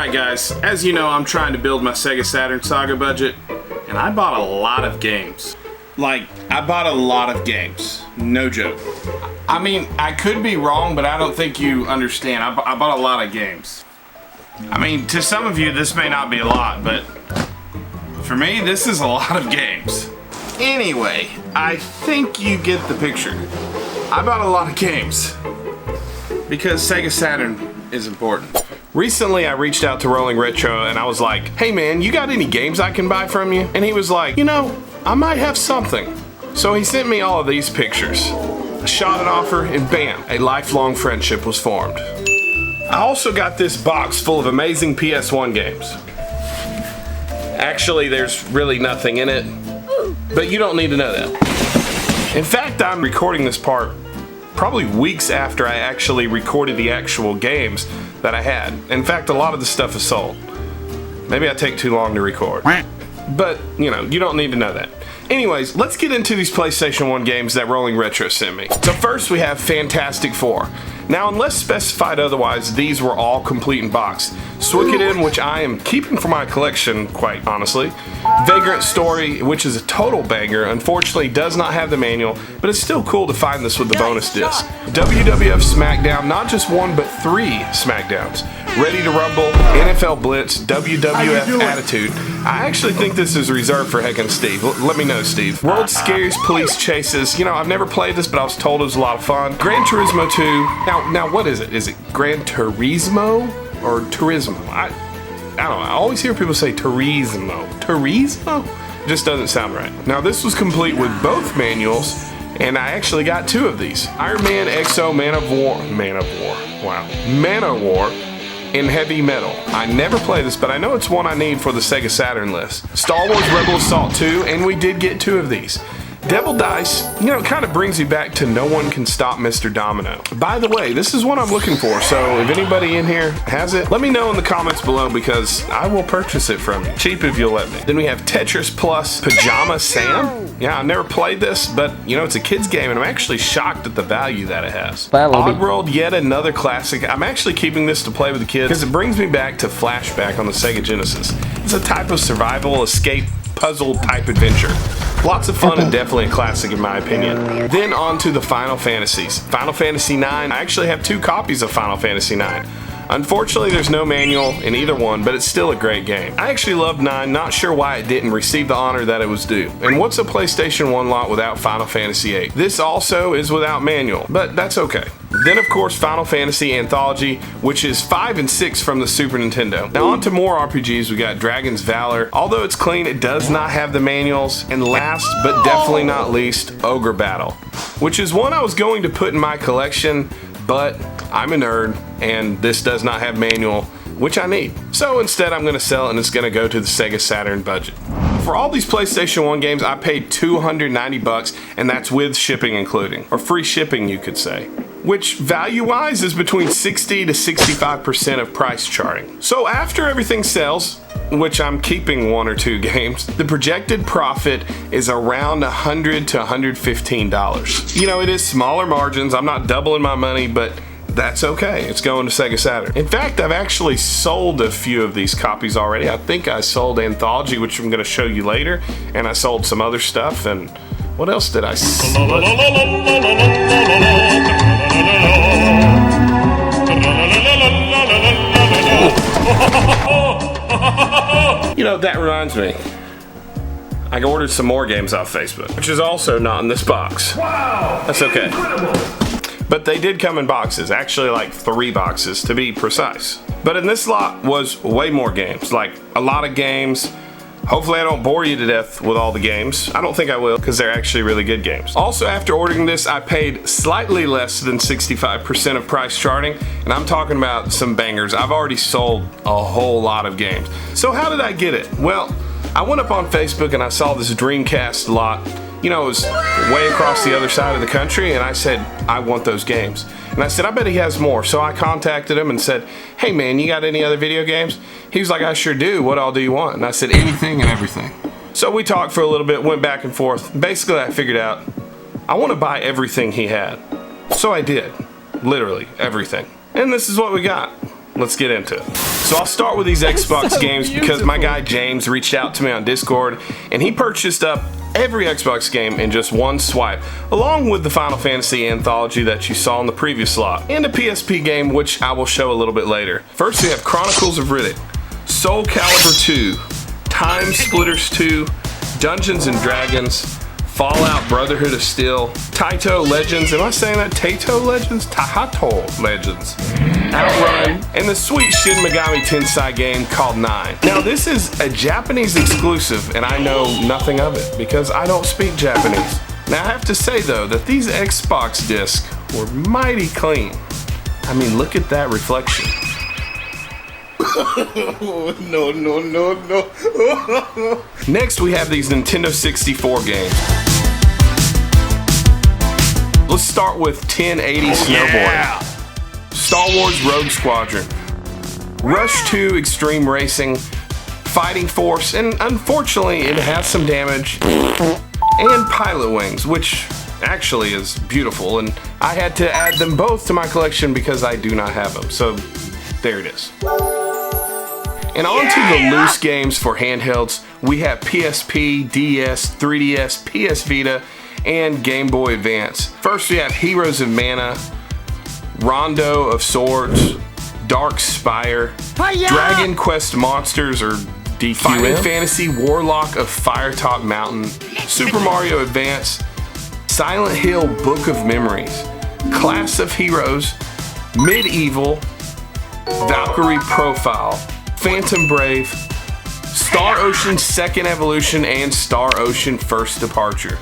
Alright guys, as you know, I'm trying to build my Sega Saturn Saga budget, and I bought a lot of games. Like, I bought a lot of games. No joke. I mean, I could be wrong, but I don't think you understand. I bought a lot of games. I mean, to some of you, this may not be a lot, but for me, this is a lot of games. Anyway, I think you get the picture. I bought a lot of games because Sega Saturn is important. Recently, I reached out to Rolling Retro and I was like, hey man, you got any games I can buy from you? And he was like, you know, I might have something. So he sent me all of these pictures. I shot an offer and bam, a lifelong friendship was formed. I also got this box full of amazing PS1 games. Actually, there's really nothing in it, but you don't need to know that. In fact, I'm recording this part probably weeks after I actually recorded the actual games that I had. In fact, a lot of the stuff is sold. Maybe I take too long to record. But, you know, you don't need to know that. Anyways, let's get into these PlayStation 1 games that Rolling Retro sent me. So first we have Fantastic Four. Now, unless specified otherwise, these were all complete in box. Suikoden, which I am keeping for my collection, quite honestly. Vagrant Story, which is a total banger, unfortunately does not have the manual, but it's still cool to find this with the bonus disc. WWF SmackDown, not just one, but 3 SmackDowns. Ready to Rumble, NFL Blitz, WWF Attitude. I actually think this is reserved for Heck and Steve. Let me know, Steve. World's Scariest Police Chases. You know, I've never played this, but I was told it was a lot of fun. Gran Turismo 2. Now what is it? Is it Gran Turismo or Turismo? I don't know. I always hear people say Turismo. Turismo? It just doesn't sound right. Now this was complete with both manuals, and I actually got 2 of these. Iron Man XO Manowar in Heavy Metal. I never played this, but I know it's one I need for the Sega Saturn list. Star Wars Rebel Assault 2, and we did get 2 of these. Devil Dice, you know, kind of brings me back to No One Can Stop Mr. Domino. By the way, this is what I'm looking for, so if anybody in here has it, let me know in the comments below because I will purchase it from you. Cheap if you'll let me. Then we have Tetris Plus Pajama Sam. Yeah, I never played this, but you know, it's a kid's game and I'm actually shocked at the value that it has. Oddworld, yet another classic. I'm actually keeping this to play with the kids because it brings me back to Flashback on the Sega Genesis. It's a type of survival, escape, puzzle type adventure. Lots of fun and definitely a classic in my opinion. Then on to the Final Fantasies. Final Fantasy IX, I actually have 2 copies of Final Fantasy IX. Unfortunately, there's no manual in either one, but it's still a great game. I actually loved 9, not sure why it didn't receive the honor that it was due. And what's a PlayStation 1 lot without Final Fantasy VIII? This also is without manual, but that's okay. Then of course Final Fantasy Anthology, which is 5 and 6 from the Super Nintendo. Now on to more RPGs, we got Dragon's Valor. Although it's clean, it does not have the manuals. And last, but definitely not least, Ogre Battle, which is one I was going to put in my collection, but I'm a nerd and this does not have manual, which I need. So instead I'm going to sell it and it's going to go to the Sega Saturn budget. For all these PlayStation 1 games, I paid $290, and that's with shipping including, or free shipping you could say, which value-wise is between 60 to 65% of price charting. So after everything sells, which I'm keeping 1 or 2 games, the projected profit is around $100 to $115. You know, it is smaller margins, I'm not doubling my money, but that's okay, it's going to Sega Saturn. In fact, I've actually sold a few of these copies already. I think I sold Anthology, which I'm going to show you later, and I sold some other stuff, and what else did I sell? You know, that reminds me. I ordered some more games off Facebook, which is also not in this box. Wow! That's okay. Incredible. But they did come in boxes, actually like 3 boxes to be precise. But in this lot was way more games, like a lot of games. Hopefully I don't bore you to death with all the games. I don't think I will, because they're actually really good games. Also, after ordering this, I paid slightly less than 65% of price charting, and I'm talking about some bangers. I've already sold a whole lot of games. So how did I get it? Well, I went up on Facebook and I saw this Dreamcast lot. You know, it was way across the other side of the country, and I said, I want those games. And I said, I bet he has more. So I contacted him and said, hey man, you got any other video games? He was like, I sure do. What all do you want? And I said, anything and everything. So we talked for a little bit, went back and forth. Basically, I figured out, I want to buy everything he had. So I did. Literally everything. And this is what we got. Let's get into it. So I'll start with these Xbox games because my guy James reached out to me on Discord and he purchased up every Xbox game in just one swipe, along with the Final Fantasy anthology that you saw in the previous slot, and a PSP game which I will show a little bit later. First we have Chronicles of Riddick, Soul Calibur 2, Time Splitters 2, Dungeons and Dragons, Fallout Brotherhood of Steel, Taito Legends, am I saying that? Taito Legends? Tahato Legends, Outrun, and the sweet Shin Megami Tensei game called 9. Now this is a Japanese exclusive and I know nothing of it because I don't speak Japanese. Now I have to say though that these Xbox discs were mighty clean. I mean, look at that reflection. No. Next we have these Nintendo 64 games. Let's start with 1080 Snowboarding. Yeah. Star Wars Rogue Squadron, Rush 2 Extreme Racing, Fighting Force, and unfortunately it has some damage, and Pilot Wings, which actually is beautiful, and I had to add them both to my collection because I do not have them, so there it is. And on to the loose games for handhelds, we have PSP, DS, 3DS, PS Vita, and Game Boy Advance. First we have Heroes of Mana, Rondo of Swords, Dark Spire, Dragon Quest Monsters or DQM, Final Fantasy Warlock of Firetop Mountain, Super Mario Advance, Silent Hill Book of Memories, Class of Heroes, Medieval, Valkyrie Profile, Phantom Brave, Star Ocean Second Evolution, and Star Ocean First Departure.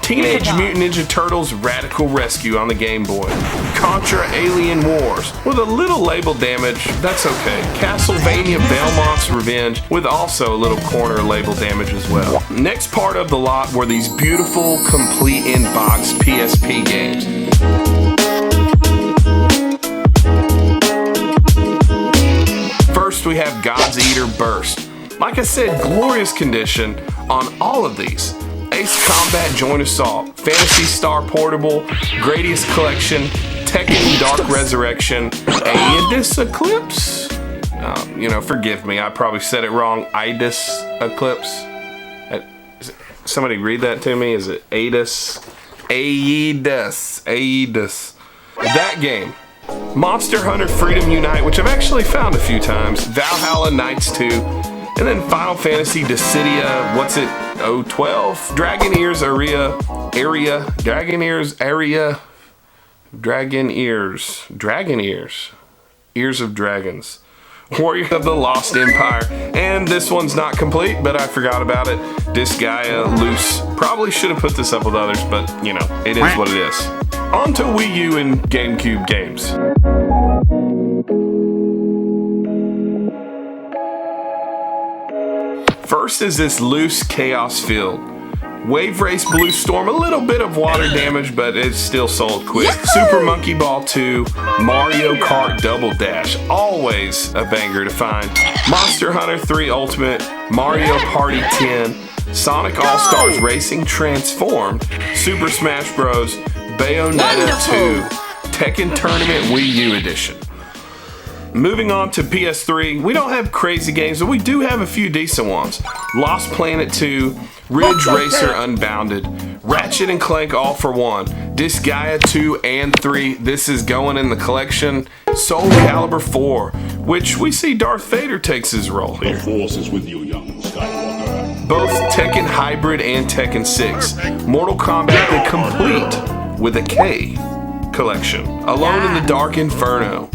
Teenage Mutant Ninja Turtles Radical Rescue on the Game Boy. Contra Alien Wars with a little label damage, that's okay. Castlevania Belmont's Revenge with also a little corner label damage as well. Next part of the lot were these beautiful complete in-box PSP games. First we have God's Eater Burst. Like I said, glorious condition on all of these. Ace Combat Joint Assault, Phantasy Star Portable, Gradius Collection, Tekken Dark Resurrection, Aidis Eclipse? Forgive me, I probably said it wrong. Aidis Eclipse? Somebody read that to me, is it Aidis? Aidis. That game. Monster Hunter Freedom Unite, which I've actually found a few times, Valhalla Knights 2, and then Final Fantasy Dissidia, 012? Dragon Ears Ears of Dragons, Warrior of the Lost Empire, and this one's not complete, but I forgot about it. Disgaea Loose. Probably should have put this up with others, but it is what it is. On to Wii U and GameCube games. First is this loose Chaos Field. Wave Race Blue Storm, a little bit of water damage, but it's still sold quick. Super Monkey Ball 2, Mario Kart Double Dash, always a banger to find. Monster Hunter 3 Ultimate, Mario Party 10, Sonic All-Stars Racing Transformed, Super Smash Bros, Bayonetta 2, Tekken Tournament Wii U Edition. Moving on to PS3, we don't have crazy games, but we do have a few decent ones. Lost Planet 2, Ridge Racer Unbounded, Ratchet and Clank All for One, Disgaea 2 and 3, this is going in the collection, Soul Calibur 4, which we see Darth Vader takes his role here. The Force is with you, young Skywalker. Both Tekken Hybrid and Tekken 6, Mortal Kombat the Complete with a K collection, Alone in the Dark Inferno,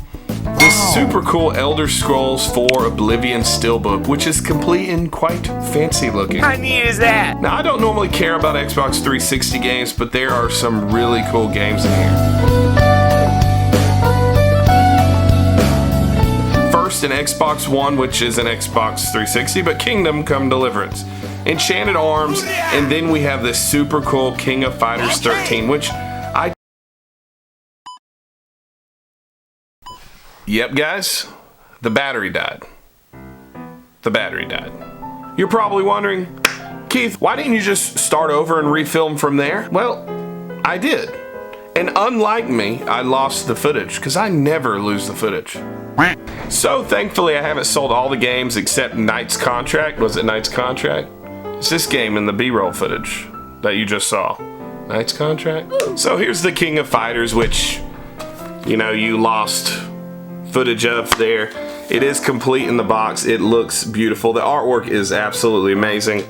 this super cool Elder Scrolls 4 Oblivion Steelbook, which is complete and quite fancy looking. How neat is that? Now, I don't normally care about Xbox 360 games, but there are some really cool games in here. First, an Xbox One, which is an Xbox 360, but Kingdom Come Deliverance. Enchanted Arms, and then we have this super cool King of Fighters 13, which Yep, guys, the battery died. You're probably wondering, Keith, why didn't you just start over and refilm from there? Well, I did. And unlike me, I lost the footage, because I never lose the footage. So thankfully I haven't sold all the games except Knight's Contract. Was it Knight's Contract? It's this game in the B-roll footage that you just saw. Knight's Contract? So here's the King of Fighters, which, you know, you lost footage of there. It is complete in the box. It looks beautiful. The artwork is absolutely amazing.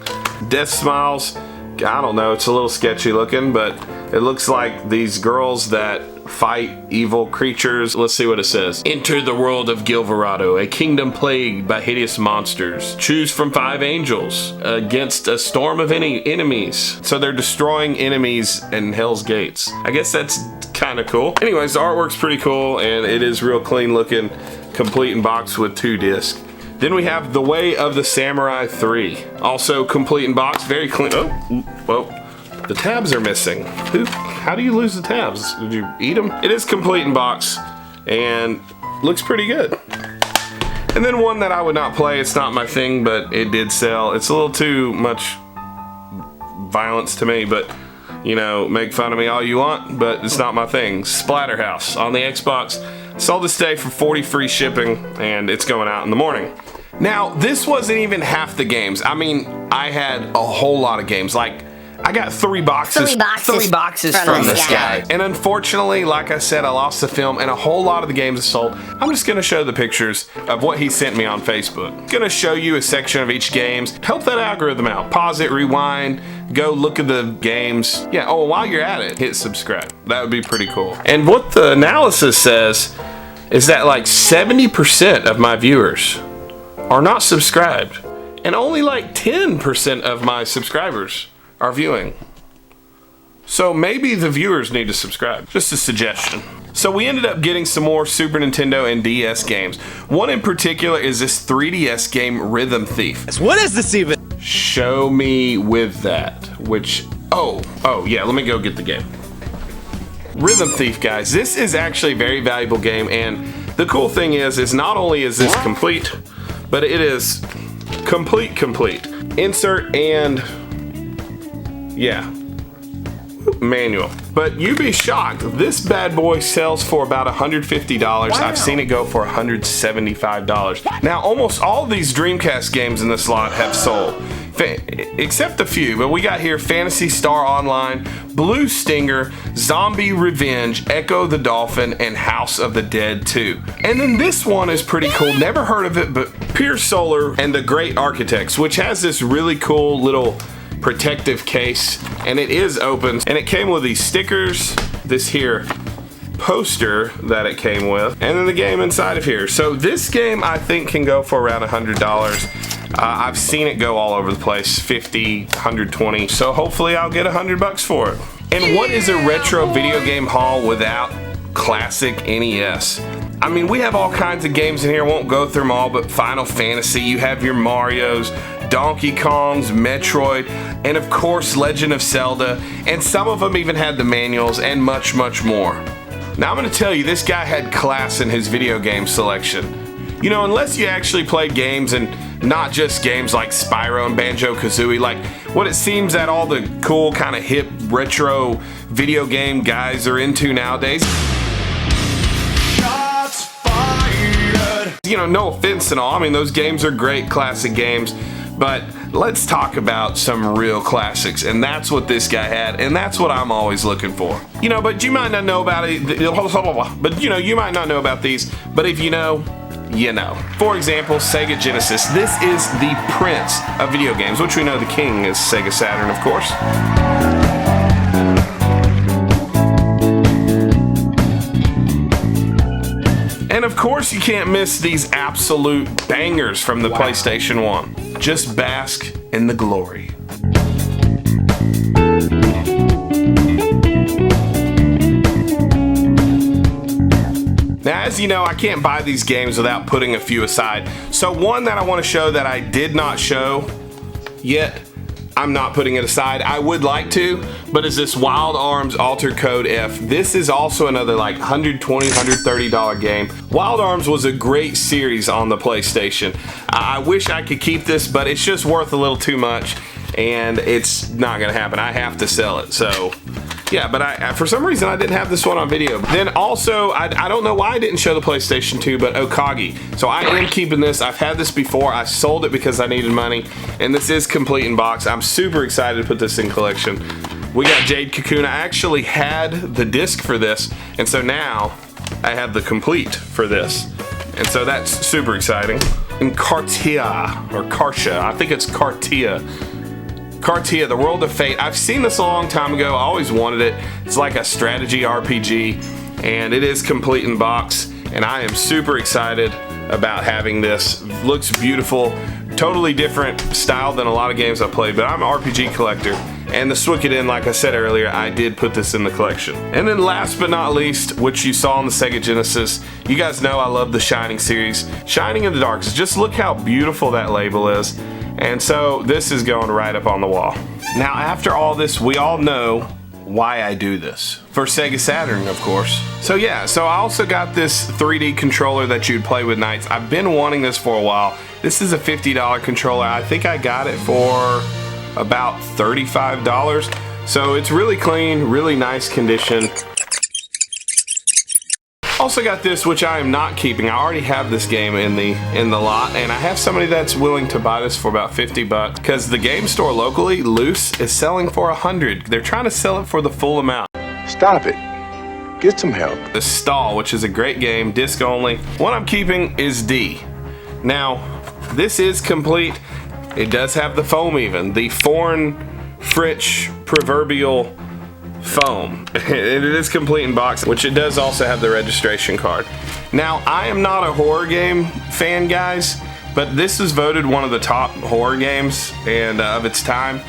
Death Smiles, I don't know, it's a little sketchy looking, but it looks like these girls that fight evil creatures. Let's see what it says. Enter the world of Gilverado, a kingdom plagued by hideous monsters. Choose from 5 angels against a storm of enemies. So they're destroying enemies in Hell's Gates. I guess that's kind of cool. Anyways, the artwork's pretty cool, and it is real clean looking, complete in box with 2 discs. Then we have The Way of the Samurai 3. Also complete in box, very clean. Oh, whoa. The tabs are missing. How do you lose the tabs? Did you eat them? It is complete in box and looks pretty good. And then one that I would not play, it's not my thing, but it did sell. It's a little too much violence to me, but you know, make fun of me all you want, but it's not my thing. Splatterhouse on the Xbox. Sold this day for 40 free shipping, and it's going out in the morning. Now, this wasn't even half the games. I mean, I had a whole lot of games. Like, I got 3 boxes. Three boxes from this guy. And unfortunately, like I said, I lost the film and a whole lot of the games are sold. I'm just gonna show the pictures of what he sent me on Facebook. I'm gonna show you a section of each games. Help that algorithm out. Pause it, rewind, go look at the games. Yeah, oh, while you're at it, hit subscribe. That would be pretty cool. And what the analysis says is that like 70% of my viewers are not subscribed. And only like 10% of my subscribers are viewing. So maybe the viewers need to subscribe. Just a suggestion. So we ended up getting some more Super Nintendo and DS games. One in particular is this 3DS game, Rhythm Thief. What is this even? Show me with that, which, oh yeah, let me go get the game. Rhythm Thief, guys. This is actually a very valuable game, and the cool thing is not only is this complete, but it is complete. Insert and yeah, manual. But you'd be shocked, this bad boy sells for about $150. Wow. I've seen it go for $175. Now, almost all of these Dreamcast games in this lot have sold, except a few, but we got here Phantasy Star Online, Blue Stinger, Zombie Revenge, Echo the Dolphin, and House of the Dead 2. And then this one is pretty cool, never heard of it, but Pure Solar and the Great Architects, which has this really cool little protective case, and it is open, and it came with these stickers, this here poster that it came with, and then the game inside of here. So this game I think can go for around $100. I've seen it go all over the place, 50, 120, so hopefully I'll get $100 for it. And what is a retro video game haul without classic NES? I mean, we have all kinds of games in here, won't go through them all, but Final Fantasy, you have your Marios, Donkey Kongs, Metroid, and of course Legend of Zelda, and some of them even had the manuals and much more. Now I'm going to tell you, this guy had class in his video game selection. You know, unless you actually played games and not just games like Spyro and Banjo-Kazooie, like what it seems that all the cool kind of hip retro video game guys are into nowadays. Shots fired! You know, no offense and all, I mean those games are great classic games, but let's talk about some real classics, and that's what this guy had, and that's what I'm always looking for. You know, but you might not know about it, but you know, you might not know about these, but if you know, you know. For example, Sega Genesis. This is the prince of video games, which we know the king is Sega Saturn, of course. And of course you can't miss these absolute bangers from the PlayStation 1. Just bask in the glory. Now, as you know, I can't buy these games without putting a few aside. So one that I want to show that I did not show yet, I'm not putting it aside. I would like to, but is this Wild Arms Altered Code F. This is also another like $120, $130 game. Wild Arms was a great series on the PlayStation. I wish I could keep this, but it's just worth a little too much, and it's not gonna happen. I have to sell it, so Yeah, but for some reason I didn't have this one on video. Then also, I don't know why I didn't show the PlayStation 2, but Okagi. So I am keeping this. I've had this before. I sold it because I needed money, and this is complete in box. I'm super excited to put this in collection. We got Jade Cocoon. I actually had the disc for this, and so now I have the complete for this. And so that's super exciting. And Cartia, or Kartia, I think it's Cartia. Cartia, The World of Fate. I've seen this a long time ago. I always wanted it. It's like a strategy RPG, and it is complete in box, and I am super excited about having this. Looks beautiful. Totally different style than a lot of games I played, but I'm an RPG collector. And the Suikoden, like I said earlier, I did put this in the collection. And then last but not least, which you saw on the Sega Genesis, you guys know I love the Shining series. Shining in the Darks, just look how beautiful that label is. And so this is going right up on the wall. Now after all this, we all know why I do this. For Sega Saturn, of course. So yeah, so I also got this 3D controller that you'd play with Knights. I've been wanting this for a while. This is a $50 controller. I think I got it for about $35. So it's really clean, really nice condition. Also got this, which I am not keeping. I already have this game in the lot, and I have somebody that's willing to buy this for about 50 bucks because the game store locally, Loose, is selling for 100. They're trying to sell it for the full amount. Stop it. Get some help. The Stall, which is a great game, disc only. One I'm keeping is D. Now, this is complete. It does have the foam even. The foreign Fritsch proverbial foam. It is complete in box, which it does also have the registration card. Now, I am not a horror game fan, guys, but this is voted one of the top horror games and of its time.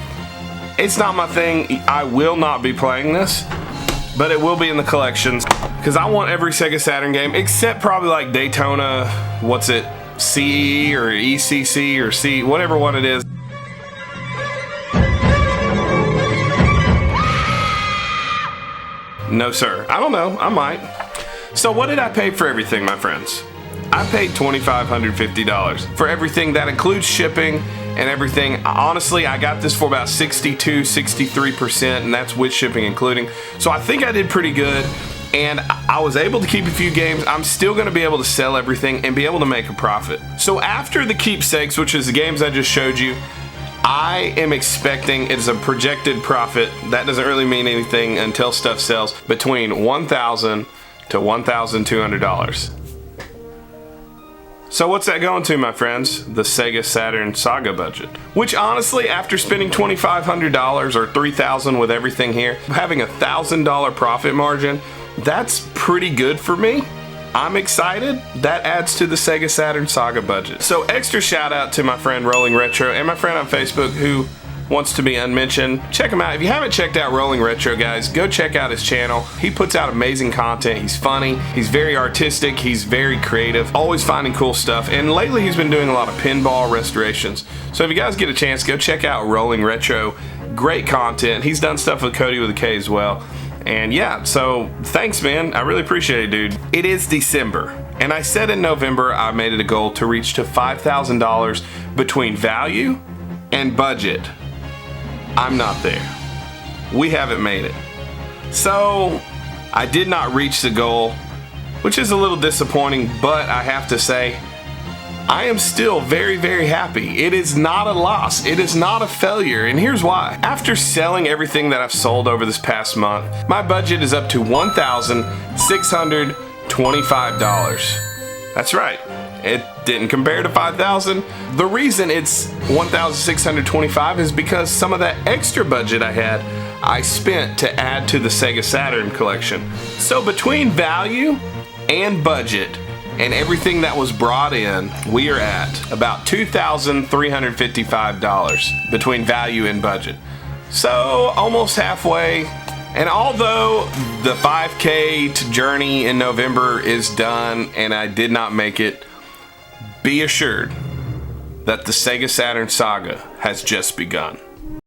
It's not my thing. I will not be playing this, but it will be in the collections because I want every Sega Saturn game except probably like Daytona, what's it, CE or ECC or C, whatever one it is. No, sir. I don't know. I might. So what did I pay for everything, my friends? I paid $2,550 for everything. That includes shipping and everything. Honestly, I got this for about 63%, and that's with shipping including. So I think I did pretty good, and I was able to keep a few games. I'm still going to be able to sell everything and be able to make a profit. So after the keepsakes, which is the games I just showed you, I am expecting, it's a projected profit, that doesn't really mean anything until stuff sells, between $1,000 to $1,200. So what's that going to, my friends? The Sega Saturn Saga budget. Which honestly, after spending $2,500 or $3,000 with everything here, having a $1,000 profit margin, that's pretty good for me. I'm excited. That adds to the Sega Saturn Saga budget. So extra shout out to my friend Rolling Retro and my friend on Facebook who wants to be unmentioned. Check him out. If you haven't checked out Rolling Retro, guys, go check out his channel. He puts out amazing content. He's funny. He's very artistic. He's very creative. Always finding cool stuff. And lately he's been doing a lot of pinball restorations. So if you guys get a chance, go check out Rolling Retro. Great content. He's done stuff with Cody with a K as well. And yeah, so thanks, man. I really appreciate it, dude. It is December, and I said in November I made it a goal to reach to $5,000 between value and budget. I'm not there. We haven't made it. So I did not reach the goal, which is a little disappointing, but I have to say, I am still very, very happy. It is not a loss. It is not a failure, and here's why. After selling everything that I've sold over this past month, my budget is up to $1,625. That's right. It didn't compare to $5,000. The reason it's $1,625 is because some of that extra budget I had, I spent to add to the Sega Saturn collection. So between value and budget, and everything that was brought in, we are at about $2,355 between value and budget. So almost halfway. And although the 5K journey in November is done and I did not make it, be assured that the Sega Saturn Saga has just begun.